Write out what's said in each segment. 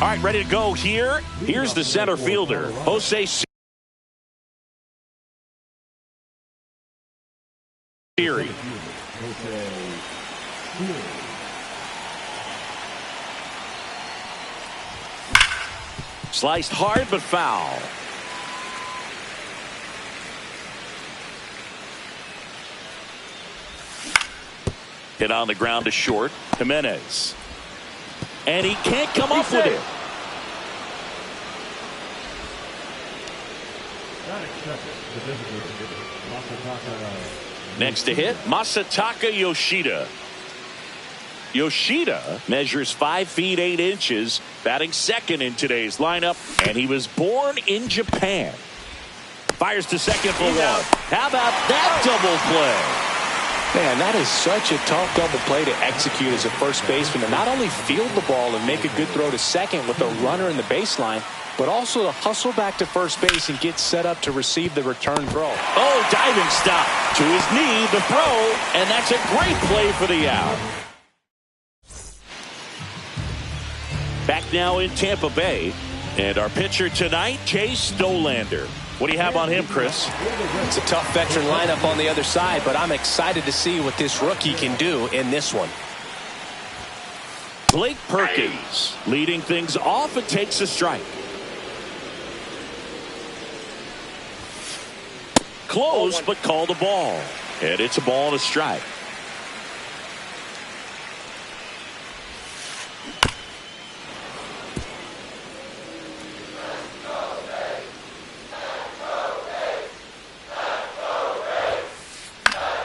All right, ready to go here. Here's the center fielder, Jose Siri. Sliced hard but foul. Hit on the ground to short. Jimenez. And he can't come up with it. Next to hit, Masataka Yoshida. Yoshida measures 5 feet 8 inches, batting second in today's lineup, and he was born in Japan. Fires to second for one. How about that double play? Man, that is such a tough double play to execute as a first baseman, to not only field the ball and make a good throw to second with a runner in the baseline, but also to hustle back to first base and get set up to receive the return throw. Oh, diving stop to his knee, the throw, and that's a great play for the out. Back now in Tampa Bay, and our pitcher tonight, Chase Dollander. What do you have on him, Chris? It's a tough veteran lineup on the other side, but I'm excited to see what this rookie can do in this one. Blake Perkins leading things off and takes a strike. Close, but called a ball. And it's a ball and a strike.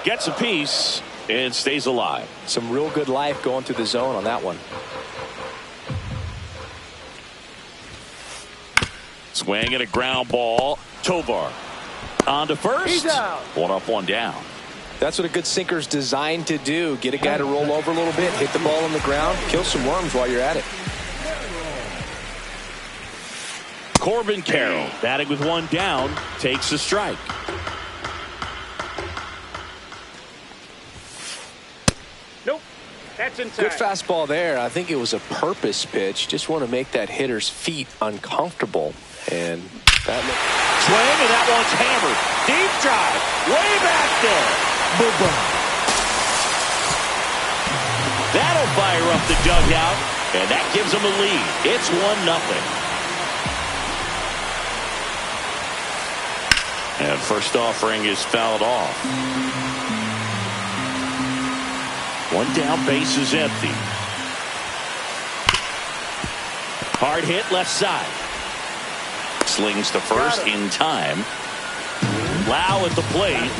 Gets a piece and stays alive. Some real good life going through the zone on that one. Swing and a ground ball. Tovar on to first. He's out. One up, one down. That's what a good sinker's designed to do. Get a guy to roll over a little bit, hit the ball on the ground, kill some worms while you're at it. Corbin Carroll batting with one down takes a strike. That's inside. Good fastball there. I think it was a purpose pitch. Just want to make that hitter's feet uncomfortable. And that swing, and that one's hammered. Deep drive. Way back there. Boom. That'll fire up the dugout. And that gives them a lead. It's 1-0. And first offering is fouled off. One down, base is empty. Hard hit left side. Slings to first in time. Lau at the plate.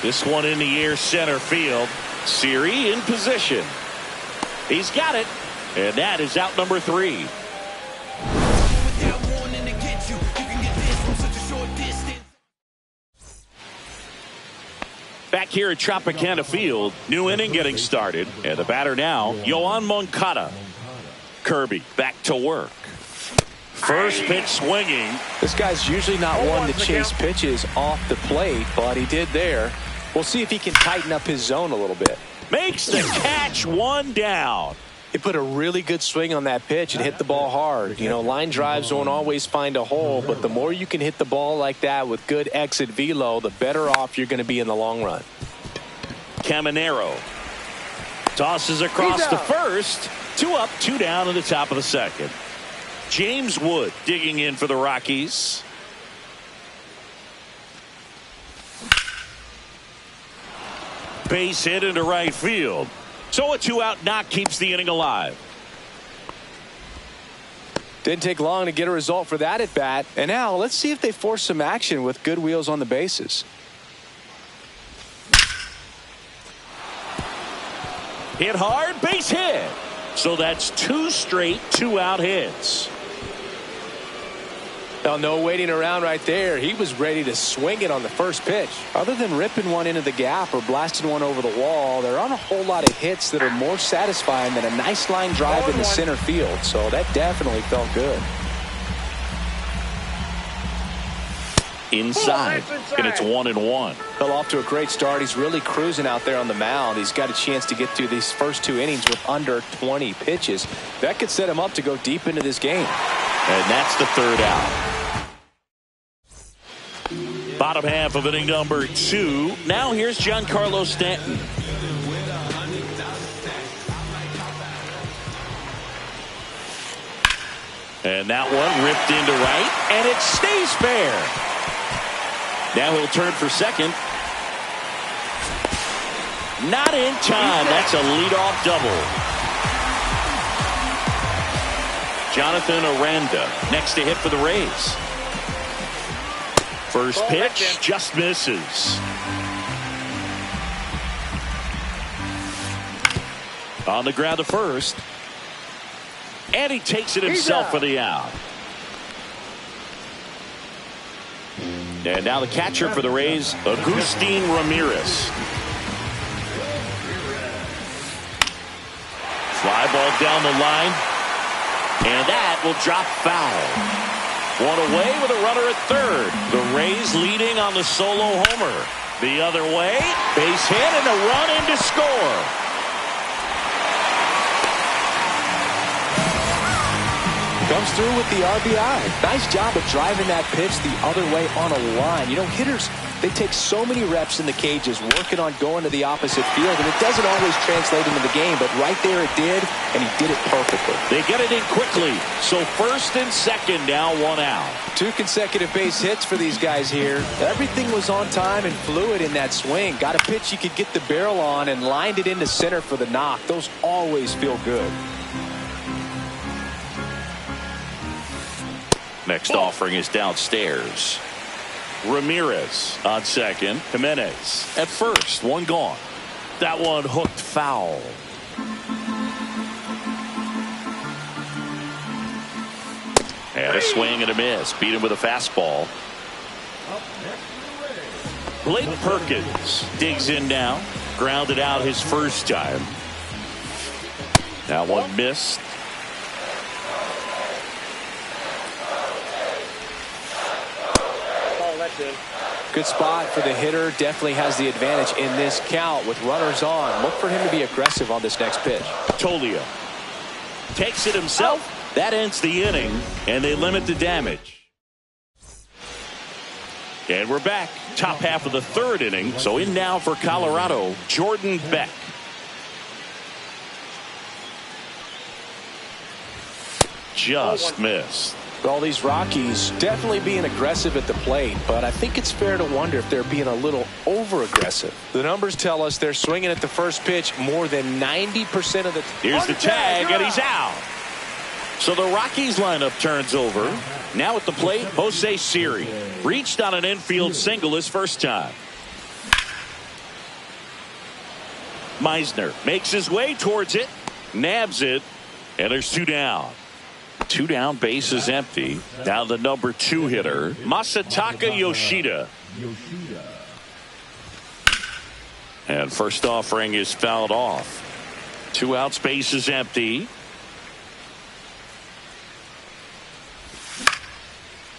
This one in the air, center field. Siri in position. He's got it. And that is out number 3. Back here at Tropicana Field, new inning getting started, and the batter now, Yoan Moncada. Kirby back to work. First pitch swinging. This guy's usually not one to chase pitches off the plate, but he did there. We'll see if he can tighten up his zone a little bit. Makes the catch, one down. He put a really good swing on that pitch and hit the ball hard. You know, line drives don't always find a hole, but the more you can hit the ball like that with good exit velo, the better off you're going to be in the long run. Caminero tosses across to first. 2 up, 2 down in the top of the second. James Wood digging in for the Rockies. Base hit into right field. So a 2-out knock keeps the inning alive. Didn't take long to get a result for that at bat. And now let's see if they force some action with good wheels on the bases. Hit hard, base hit. So that's 2 straight 2-out hits. Now, no waiting around right there. He was ready to swing it on the first pitch. Other than ripping one into the gap or blasting one over the wall, there aren't a whole lot of hits that are more satisfying than a nice line drive in the center field. So that definitely felt good. inside, and it's 1-1. Well, off to a great start. He's really cruising out there on the mound. He's got a chance to get through these first 2 innings with under 20 pitches. That could set him up to go deep into this game. And that's the 3rd out. Bottom half of inning number 2. Now here's Giancarlo Stanton. And that one ripped into right, and it stays fair. Now he'll turn for second. Not in time. That's a leadoff double. Jonathan Aranda next to hit for the Rays. First pitch just misses. On the ground to first. And he takes it himself for the out. And now the catcher for the Rays, Agustin Ramirez. Fly ball down the line. And that will drop foul. One away with a runner at third. The Rays leading on the solo homer. The other way, base hit and a run in to score. Comes through with the RBI. Nice job of driving that pitch the other way on a line. You know, hitters, they take so many reps in the cages working on going to the opposite field, and it doesn't always translate into the game, but right there it did, and he did it perfectly. They get it in quickly, so first and second, now 1 out. 2 consecutive base hits for these guys here. Everything was on time and fluid in that swing. Got a pitch you could get the barrel on and lined it into center for the knock. Those always feel good. Next offering is downstairs. Ramirez on second. Jimenez at first. 1 gone. That one hooked foul. And a swing and a miss. Beat him with a fastball. Blake Perkins digs in now. Grounded out his first time. Now one missed. Good spot for the hitter. Definitely has the advantage in this count with runners on. Look for him to be aggressive on this next pitch. Tolio takes it himself. That ends the inning, and they limit the damage. And we're back. Top half of the 3rd inning. So in now for Colorado, Jordan Beck. Just missed. Well, these Rockies definitely being aggressive at the plate, but I think it's fair to wonder if they're being a little over-aggressive. The numbers tell us they're swinging at the first pitch more than 90% of the time. Here's the tag, and he's out. So the Rockies lineup turns over. Now at the plate, Jose Siri. Reached on an infield single his first time. Meisner makes his way towards it, nabs it, and there's 2 down. 2 down, base is empty. Now the number 2 hitter, Masataka Yoshida. And first offering is fouled off. 2 outs, base is empty.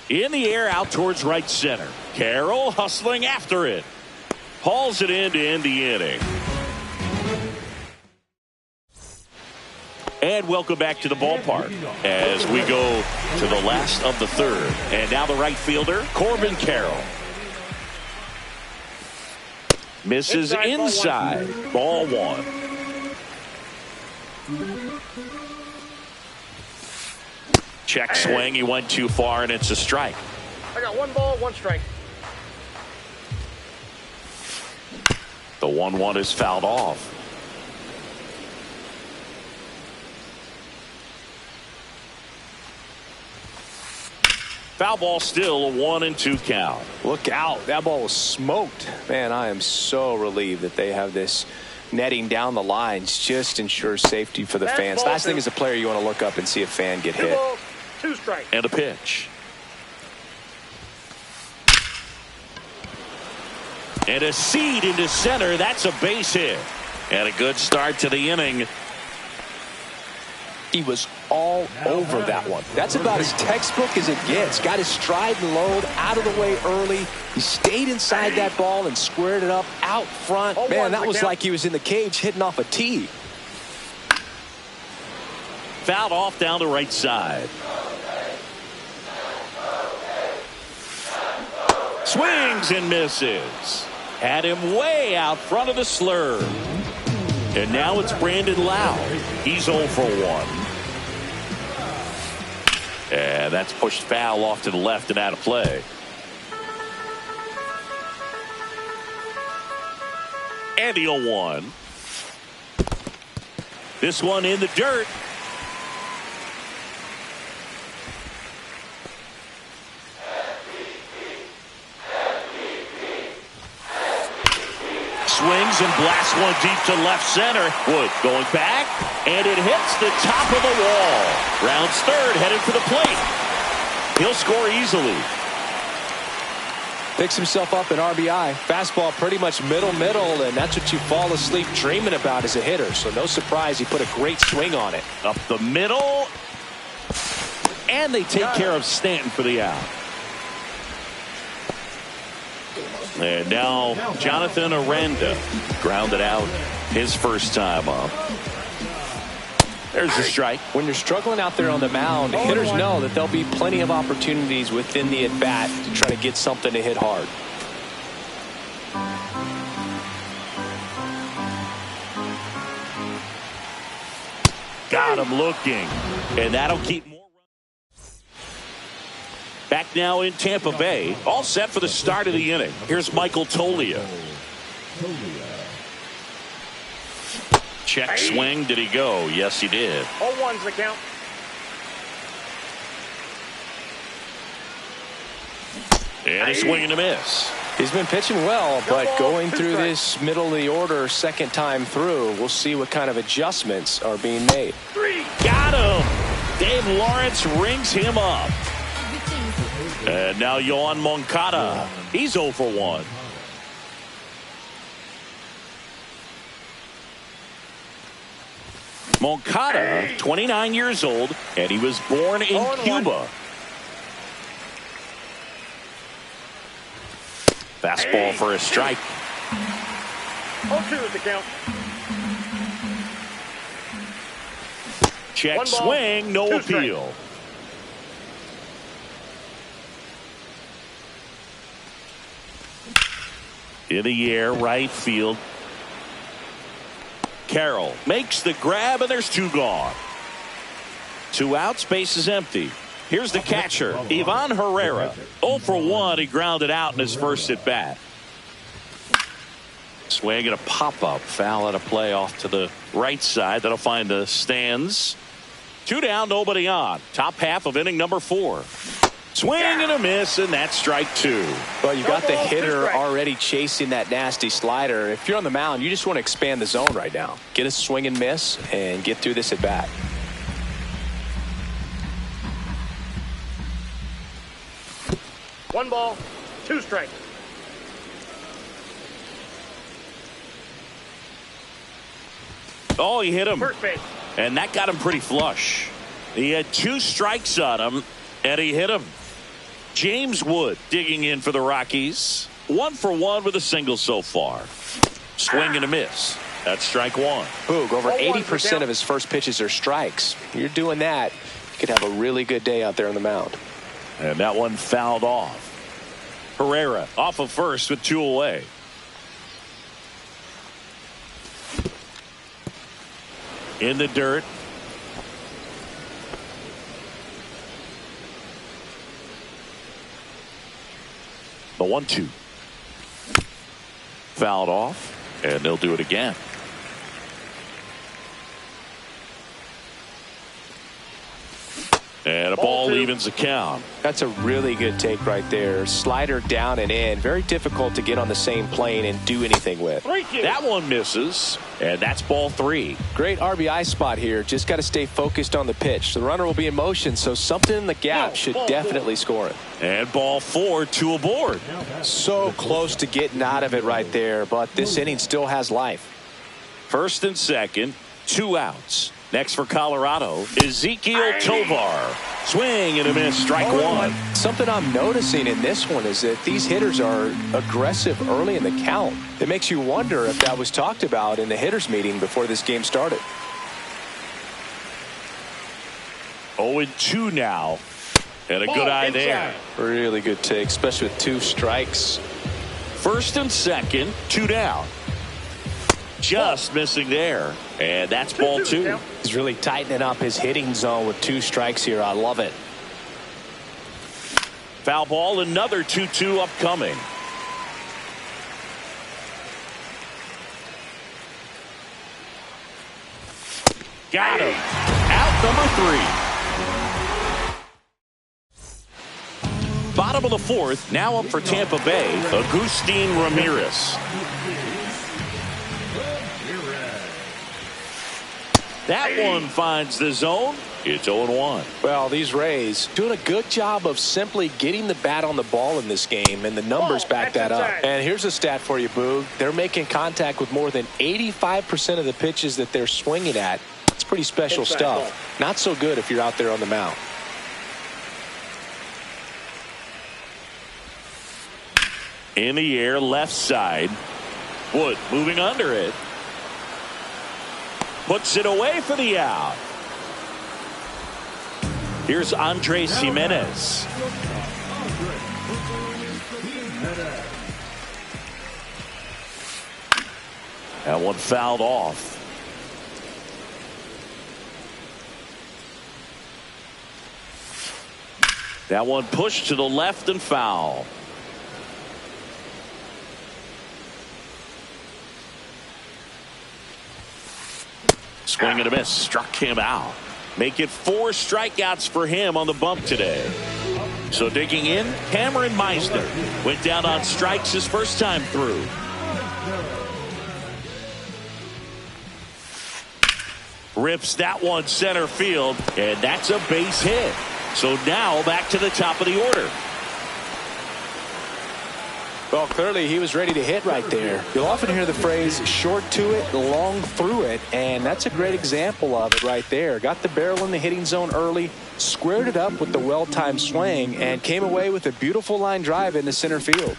In the air, out towards right center. Carroll hustling after it. Hauls it in to end the inning. And welcome back to the ballpark as we go to the last of the 3rd. And now the right fielder, Corbin Carroll. Misses inside. Ball 1. Check swing. He went too far, and it's a strike. I got 1 ball, 1 strike. The 1-1 is fouled off. Foul ball, still a 1-2 count. Look out. That ball was smoked. Man, I am so relieved that they have this netting down the lines. Just ensures safety for the fans. Last thing as a player, you want to look up and see a fan get 2 hit. balls, 2 strikes. And a pitch. And a seed into center. That's a base hit. And a good start to the inning. He was all over that one. That's about as textbook as it gets. Got his stride and load out of the way early. He stayed inside that ball and squared it up out front. Man, that was like he was in the cage hitting off a tee. Fouled off down the right side. Swings and misses. Had him way out front of the slurve. And now it's Brandon Lowe. He's 0 for 1. And that's pushed foul off to the left and out of play. And the 0-1. This one in the dirt. Swings and blasts one deep to left center. Wood going back, and it hits the top of the wall. Rounds third, headed for the plate. He'll score easily. Picks himself up an RBI. Fastball pretty much middle, and that's what you fall asleep dreaming about as a hitter. So no surprise he put a great swing on it. Up the middle, and they take care of Stanton for the out. And now Jonathan Aranda grounded out his first time up. There's the strike. When you're struggling out there on the mound, hitters know that there'll be plenty of opportunities within the at-bat to try to get something to hit hard. Got him looking. And that'll keep more. Back now in Tampa Bay, all set for the start of the inning. Here's Michael Toglia. Check swing. Did he go? Yes, he did. 0-1's the count. And a swing and a miss. He's been pitching well, but going through this middle of the order second time through, we'll see what kind of adjustments are being made. Got him. Dave Lawrence rings him up. And now Yoan Moncada. He's 0 for 1. Moncada, 29 years old, and he was born in Cuba. Fastball for a strike. 0-2 is the count. Check swing, no appeal. In the air, right field. Carroll makes the grab, and there's 2 gone. 2 outs, base is empty. Here's the catcher, Ivan Herrera. 0 for 1, he grounded out in his first at bat. Swing and a pop-up, foul at a play off to the right side. That'll find the stands. 2 down, nobody on. Top half of inning number 4. Swing and a miss, and that's strike 2. Well, you got the hitter already chasing that nasty slider. If you're on the mound, you just want to expand the zone right now. Get a swing and miss and get through this at bat. One ball, 2 strikes. Oh, he hit him. First base. And that got him pretty flush. He had 2 strikes on him, and he hit him. James Wood digging in for the Rockies. 1 for 1 with a single so far. Swing and a miss. That's strike 1. Boog, over 80% of his first pitches are strikes. You're doing that, you could have a really good day out there on the mound. And that one fouled off. Herrera off of first with 2 away. In the dirt. The 1-2. Fouled off, and they'll do it again. And a ball evens the count. That's a really good take right there. Slider down and in. Very difficult to get on the same plane and do anything with. That one misses, and that's ball 3. Great RBI spot here. Just got to stay focused on the pitch. The runner will be in motion, so something in the gap should definitely score it. And ball 4, 2 aboard. So close to getting out of it right there, but this inning still has life. First and second, 2 outs. Next for Colorado, Ezequiel Tovar. Swing and a miss, strike one. Something I'm noticing in this one is that these hitters are aggressive early in the count. It makes you wonder if that was talked about in the hitters meeting before this game started. 0-2 now. And a good eye there. Really good take, especially with 2 strikes. First and second, 2 down. Just missing there. And that's ball 2. He's really tightening up his hitting zone with 2 strikes here. I love it. Foul ball, another 2-2 upcoming. Got him. Out number 3. Bottom of the 4th, now up for Tampa Bay, Agustin Ramirez. That one finds the zone. It's 0-1. Well, these Rays doing a good job of simply getting the bat on the ball in this game, and the numbers back that up. And here's a stat for you, Boog. They're making contact with more than 85% of the pitches that they're swinging at. It's pretty special stuff. Not so good if you're out there on the mound. In the air, left side. Wood moving under it. Puts it away for the out. Here's Andres Gimenez. That one fouled off. That one pushed to the left and foul. Swing and a miss. Struck him out. Make it 4 strikeouts for him on the bump today. So digging in, Cameron Meisner went down on strikes his first time through. Rips that one center field, and that's a base hit. So now back to the top of the order. Well, clearly he was ready to hit right there. You'll often hear the phrase short to it, long through it, and that's a great example of it right there. Got the barrel in the hitting zone early, squared it up with the well-timed swing, and came away with a beautiful line drive into center field.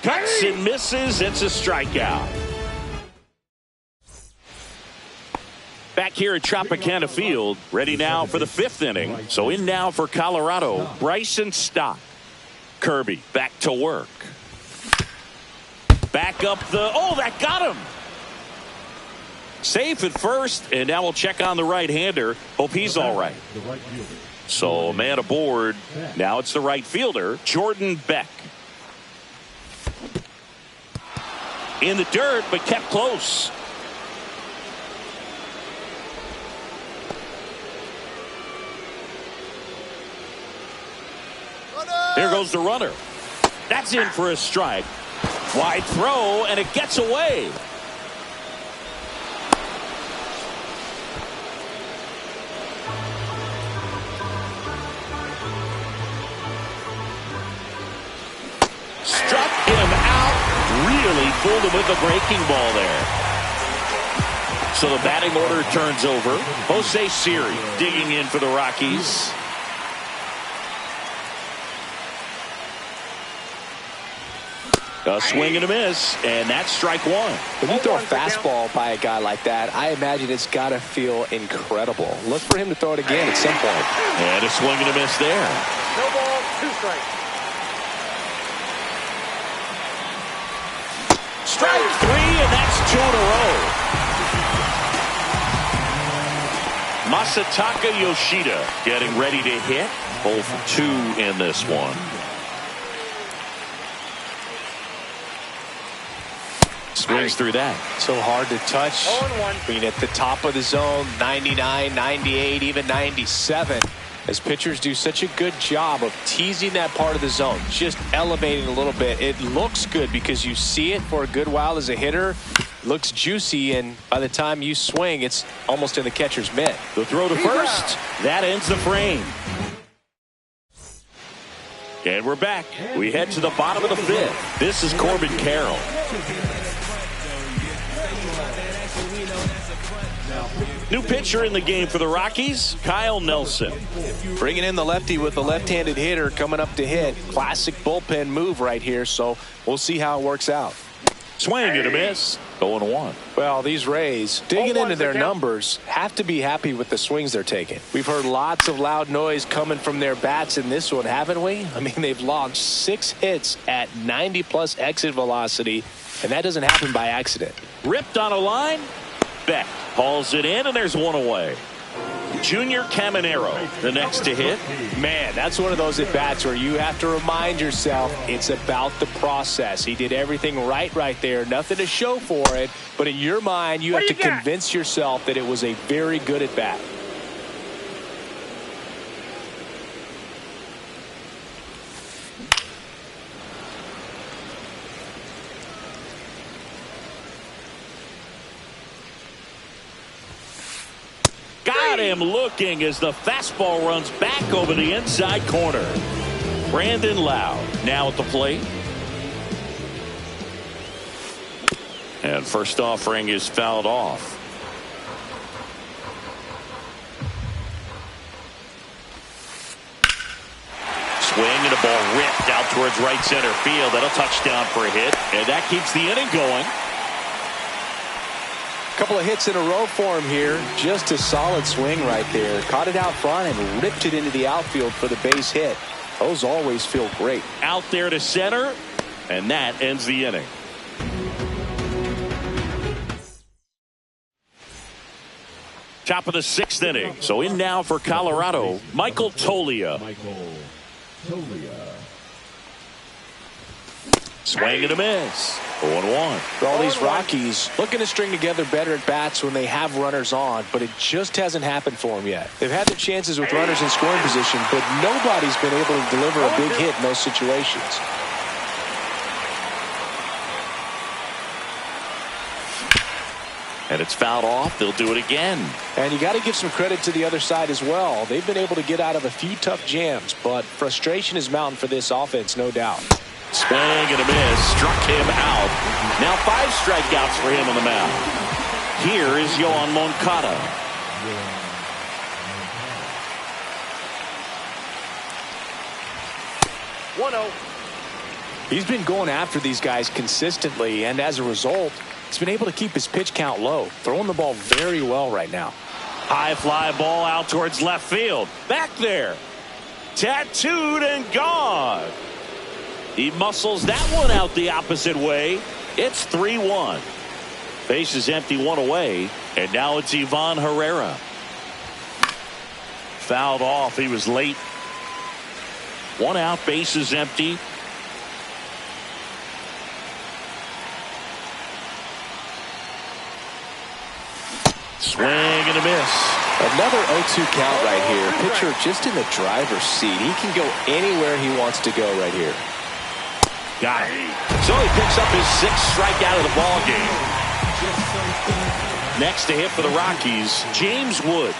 Cuts and misses. It's a strikeout. Back here at Tropicana Field, ready now for the 5th inning. So in now for Colorado, Bryson Stott. Kirby back to work. Back up the, oh, that got him. Safe at first, and now we'll check on the right-hander. Hope he's all right. So man aboard. Now it's the right fielder, Jordan Beck. In the dirt, but kept close. There goes the runner. That's in for a strike. Wide throw, and it gets away. Struck him out. Really fooled him with the breaking ball there. So the batting order turns over. Jose Siri digging in for the Rockies. A swing and a miss, and that's strike 1. When you throw a fastball by a guy like that, I imagine it's got to feel incredible. Look for him to throw it again at some point. And a swing and a miss there. No ball, 2 strikes. Strike 3, and that's 2 in a row. Masataka Yoshida getting ready to hit. 0 for 2 in this one. Swings through that. So hard to touch. I mean, at the top of the zone, 99, 98, even 97. As pitchers do such a good job of teasing that part of the zone, just elevating a little bit. It looks good because you see it for a good while as a hitter. Looks juicy, and by the time you swing, it's almost in the catcher's mitt. The throw to first. That ends the frame. And we're back. We head to the bottom of the fifth. This is Corbin Carroll. New pitcher in the game for the Rockies, Kyle Nelson. Bringing in the lefty with the left-handed hitter coming up to hit. Classic bullpen move right here, so we'll see how it works out. Swing and a miss. 0-1. Well, these Rays, digging into their numbers, have to be happy with the swings they're taking. We've heard lots of loud noise coming from their bats in this one, haven't we? I mean, they've logged 6 hits at 90-plus exit velocity, and that doesn't happen by accident. Ripped on a line. Beck hauls it in, and there's one away. Junior Caminero, the next to hit. Man, that's one of those at-bats where you have to remind yourself it's about the process. He did everything right there. Nothing to show for it. But in your mind, you have to convince yourself that it was a very good at-bat. Got him looking as the fastball runs back over the inside corner. Brandon Lowe now at the plate. And first offering is fouled off. Swing and a ball ripped out towards right center field. That'll touchdown for a hit. And that keeps the inning going. Couple of hits in a row for him here. Just a solid swing right there. Caught it out front and ripped it into the outfield for the base hit. Those always feel great. Out there to center, and that ends the inning. Top of the 6th inning. So in now for Colorado, Michael Toglia. Swing and a miss. 0-1. For all these Rockies, looking to string together better at bats when they have runners on, but it just hasn't happened for them yet. They've had their chances with runners in scoring position, but nobody's been able to deliver a big hit in those situations. And it's fouled off. They'll do it again. And you got to give some credit to the other side as well. They've been able to get out of a few tough jams, but frustration is mounting for this offense, no doubt. Swing and a miss. Struck him out. Now 5 strikeouts for him on the mound. Here is Yoan Moncada. He's been going after these guys consistently, and as a result, he's been able to keep his pitch count low. Throwing the ball very well right now. High fly ball out towards left field. Back there. Tattooed and gone. He muscles that one out the opposite way. It's 3-1. Base is empty, 1 away. And now it's Ivan Herrera. Fouled off. He was late. 1 out. Base is empty. Swing and a miss. Another 0-2 count right here. Pitcher just in the driver's seat. He can go anywhere he wants to go right here. Got it. So he picks up his 6th strikeout of the ball game. Next to hit for the Rockies, James Wood.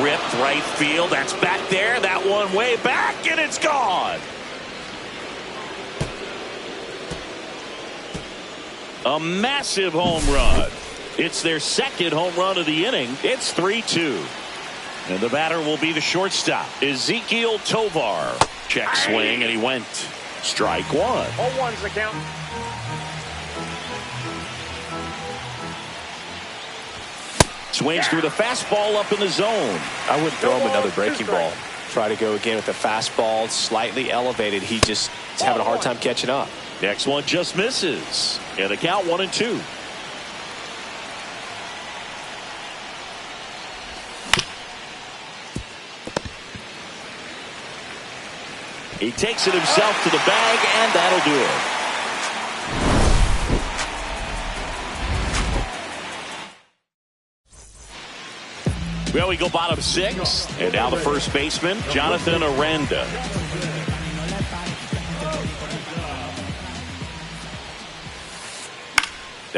Ripped right field. That's back there. That one way back, and it's gone. A massive home run. It's their 2nd home run of the inning. It's 3-2. And the batter will be the shortstop, Ezequiel Tovar. Check swing, and he went. Strike 1. 0-1's the count. Swings through the fastball up in the zone. I wouldn't throw him another breaking ball. Try to go again with the fastball, slightly elevated. He just is having a hard time catching up. Next one just misses. And the count 1-2. He takes it himself to the bag, and that'll do it. Well, we go bottom 6, and now the first baseman, Jonathan Aranda.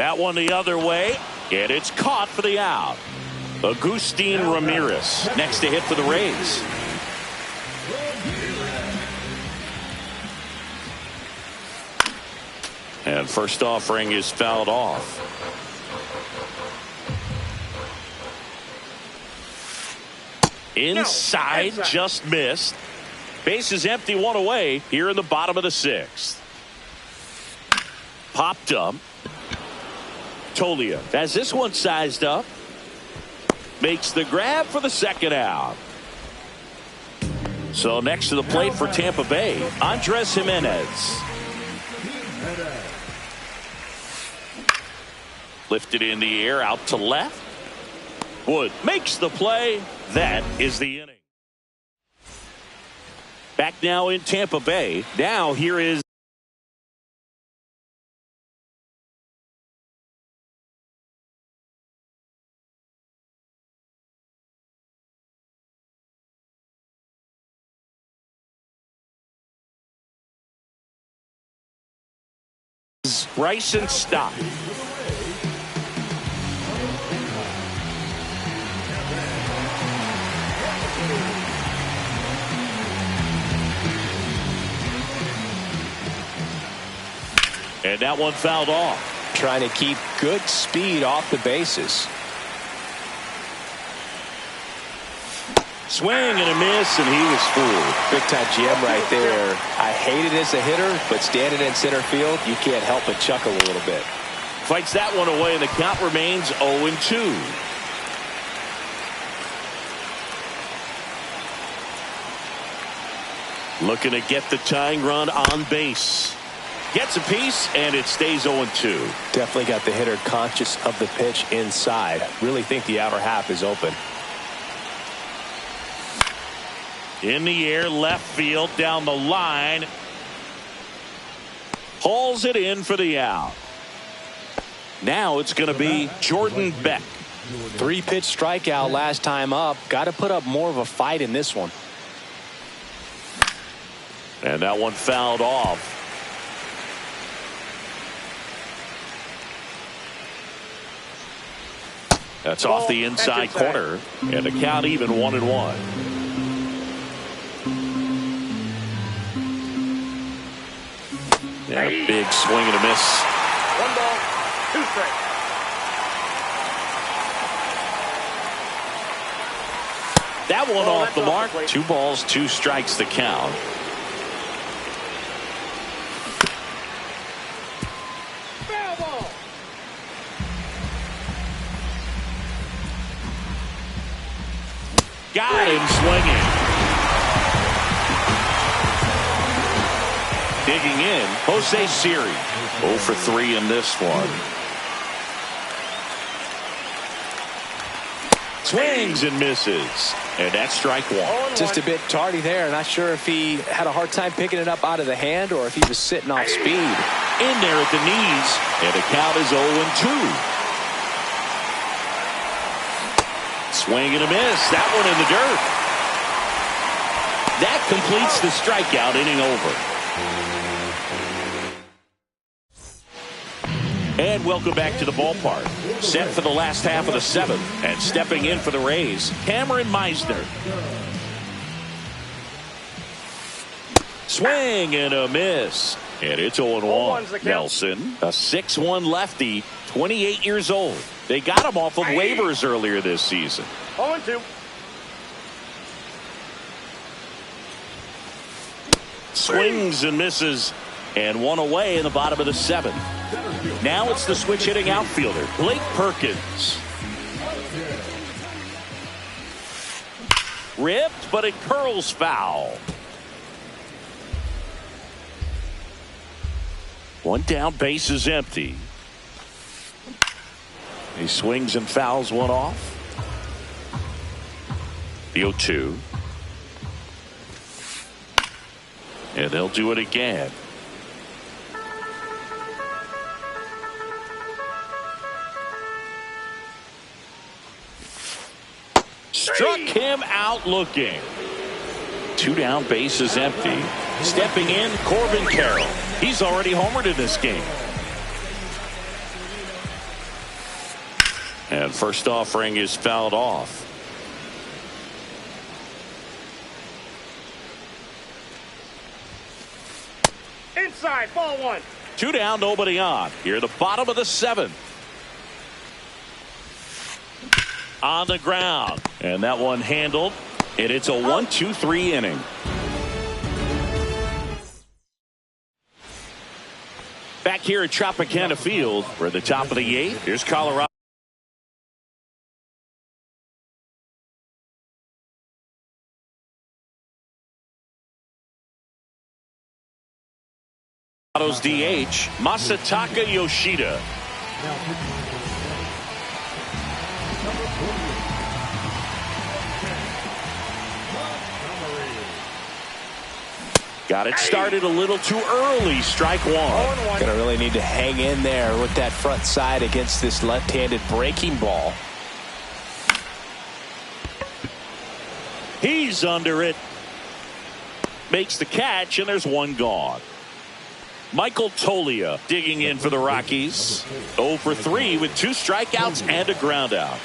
That one the other way, and it's caught for the out. Agustin Ramirez next to hit for the Rays. And first offering is fouled off. Inside, just missed. Base is empty, one away here in the bottom of the sixth. Popped up. Tolia has this one sized up. Makes the grab for the second out. So next to the plate for Tampa Bay, Andres Gimenez. Lifted in the air out to left. Wood makes the play. That is the inning. Back now in Tampa Bay. Now here is Bryson Stott. And that one fouled off. Trying to keep good speed off the bases. Swing and a miss, and he was fooled. Big time GM right there. I hate it as a hitter, but standing in center field, you can't help but chuckle a little bit. Fights that one away, and the count remains 0-2. Looking to get the tying run on base. Gets a piece, and it stays 0-2. Definitely got the hitter conscious of the pitch inside. Really think the outer half is open. In the air, left field, down the line. Hauls it in for the out. Now it's going to be Jordan Beck. 3-pitch strikeout last time up. Got to put up more of a fight in this one. And that one fouled off. That's off the inside corner, and the count even 1-1. Yeah, big swing and a miss. 1 ball, 2 strikes. That one off the mark. 2 balls, 2 strikes the count. Foul ball. Got him swinging. Digging in, Jose Siri. 0 for 3 in this one. Swings and misses. And that's strike 1. Just a bit tardy there. Not sure if he had a hard time picking it up out of the hand or if he was sitting off speed. In there at the knees. And the count is 0-2. Swing and a miss. That one in the dirt. That completes the strikeout, inning over. And welcome back to the ballpark. Set for the last half of the 7th. And stepping in for the Rays, Cameron Meisner. Swing and a miss. And it's 0-1. Nelson, a 6'1 lefty, 28 years old. They got him off of waivers earlier this season. 0-2. Swings and misses. And one away in the bottom of the 7th. Now it's the switch hitting outfielder, Blake Perkins. Ripped, but it curls foul. One down, base is empty. He swings and fouls one off. The 0-2. And they'll do it again. Struck him out looking. 2 down, base is empty. Stepping in, Corbin Carroll. He's already homered in this game. And first offering is fouled off. Inside, ball one. 2 down, nobody on. Here the bottom of the 7th. On the ground. And that one handled. And it's a 1-2-3 inning. Back here at Tropicana Field, we're at the top of the 8th. Here's Colorado's DH, Masataka Yoshida. Got it started a little too early. Strike one. Gonna really need to hang in there with that front side against this left-handed breaking ball. He's under it. Makes the catch, and there's one gone. Michael Toglia digging in for the Rockies. 0 for 3 with 2 strikeouts and a ground out.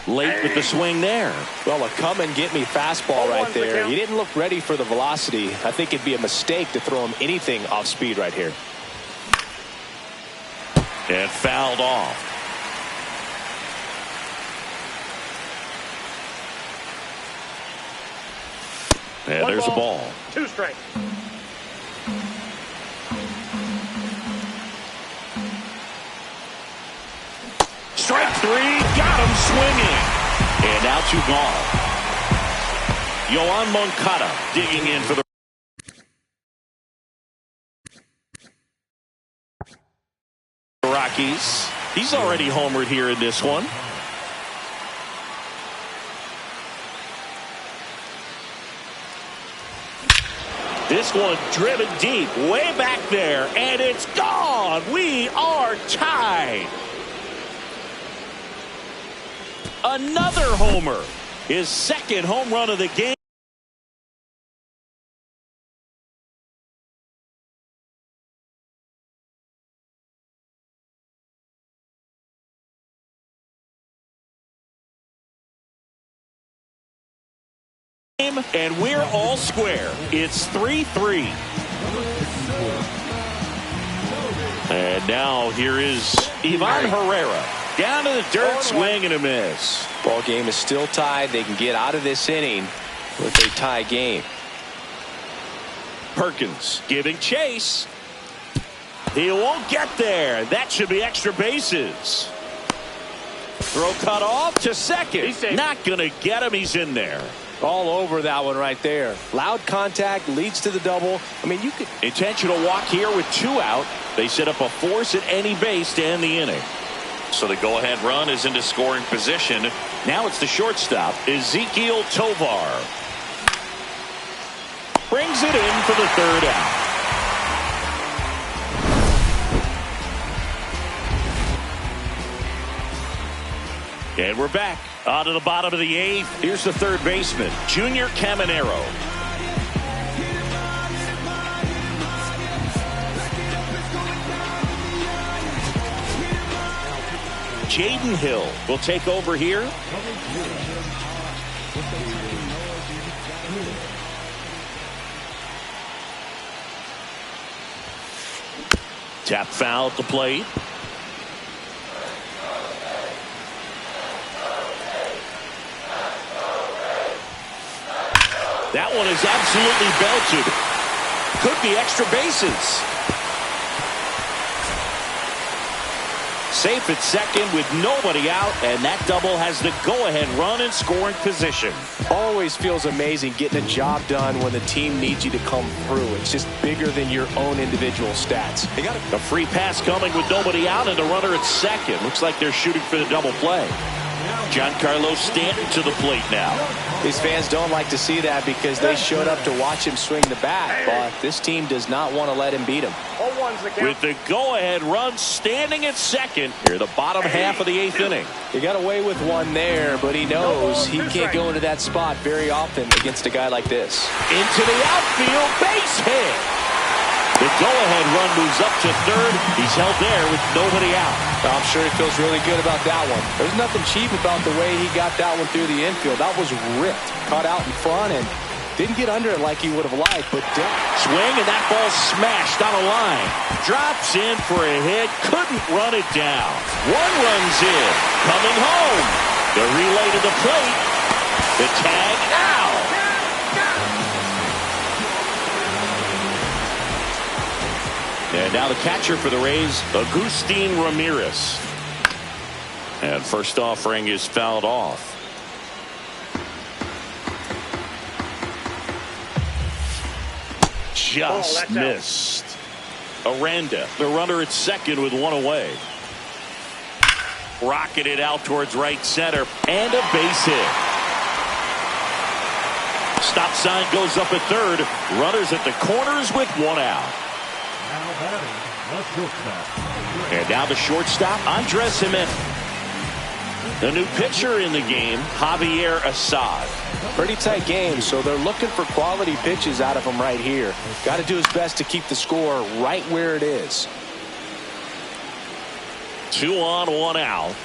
Late with the swing there. Well, a come-and-get-me fastball right there. He didn't look ready for the velocity. I think it'd be a mistake to throw him anything off speed right here. And fouled off. And there's a ball. 2 strikes. Strike 3, got him swinging. And now 2 gone. Yoan Moncada digging in for the Rockies. He's already homered here in this one. This one driven deep, way back there, and it's gone. We are tied. Another homer. His 2nd home run of the game. And we're all square. It's 3-3. And now here is Ivan Herrera. Down to the dirt, swing and a miss. Ball game is still tied. They can get out of this inning with a tie game. Perkins giving chase. He won't get there. That should be extra bases. Throw cut off to second. Not going to get him. He's in there. All over that one right there. Loud contact leads to the double. I mean, you could. Intentional walk here with 2 out. They set up a force at any base to end the inning. So the go-ahead run is into scoring position. Now it's the shortstop, Ezequiel Tovar. Brings it in for the 3rd out. And we're back out of the bottom of the 8th. Here's the 3rd baseman, Junior Caminero. Jaden Hill will take over here. Tap foul at the plate. That one is absolutely belted. Could be extra bases. Safe at second with nobody out, and that double has the go-ahead run in scoring position. Always feels amazing getting a job done when the team needs you to come through. It's just bigger than your own individual stats. They got a free pass coming with nobody out and a runner at second. Looks like they're shooting for the double play. Giancarlo Stanton to the plate now. These fans don't like to see that because they showed up to watch him swing the bat, but this team does not want to let him beat him. With the go-ahead run standing at second here, the bottom half of the 8th inning. He got away with one there, but he knows he can't go into that spot very often against a guy like this. Into the outfield, base hit. The go-ahead run moves up to third. He's held there with nobody out. I'm sure he feels really good about that one. There's nothing cheap about the way he got that one through the infield. That was ripped. Caught out in front and didn't get under it like he would have liked, but swing, and that ball smashed on a line. Drops in for a hit. Couldn't run it down. One runs in. Coming home. The relay to the plate. The tag out. And now the catcher for the Rays, Agustin Ramirez. And first offering is fouled off. Just missed. Aranda, the runner at second with one away. Rocketed out towards right center. And a base hit. Stop sign goes up at third. Runners at the corners with one out. And now the shortstop, Andres Giménez. The new pitcher in the game, Javier Assad. Pretty tight game, so they're looking for quality pitches out of him right here. Got to do his best to keep the score right where it is. 2 on, 1 out.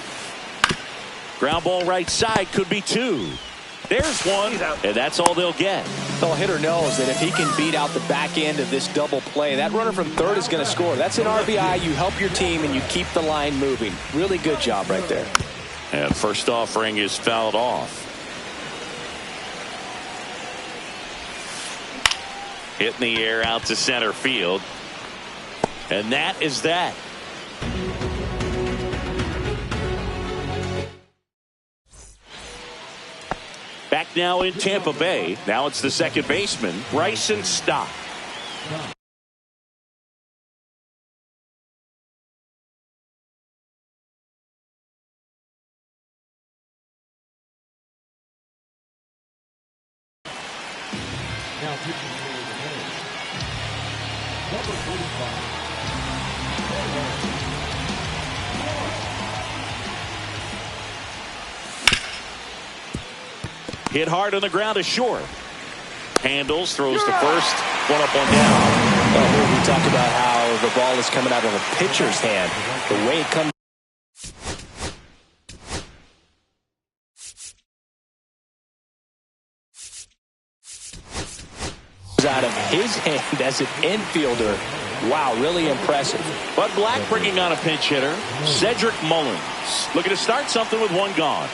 Ground ball right side, could be 2. There's one, and that's all they'll get. The hitter knows that if he can beat out the back end of this double play, that runner from third is going to score. That's an RBI. You help your team, and you keep the line moving. Really good job right there. And first offering is fouled off. Hit in the air out to center field. And that is that. Back now in Tampa Bay. Now it's the second baseman, Bryson Stott. Now pitching for the Rays, number 45. Hit hard on the ground to short. Handles, throws to first. One up, one down. Well, we talked about how the ball is coming out of a pitcher's hand. The way it comes out of his hand as an infielder. Wow, really impressive. Bud Black bringing on a pinch hitter, Cedric Mullins. Looking to start something with one gone.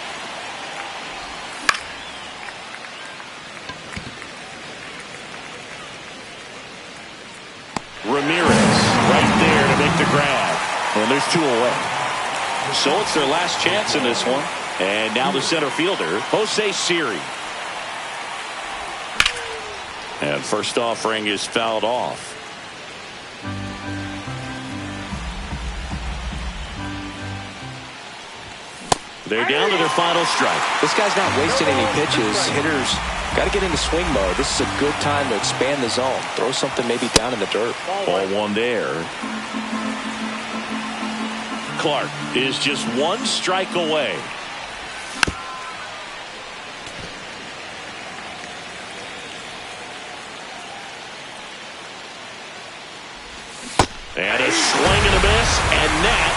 Ramirez right there to make the grab. And there's 2 away. So it's their last chance in this one. And now the center fielder, Jose Siri. And first offering is fouled off. They're down to their final strike. This guy's not wasting any pitches. Hitters got to get into swing mode. This is a good time to expand the zone. Throw something maybe down in the dirt. Ball one there. Clark is just 1 strike away. And a swing and a miss, and that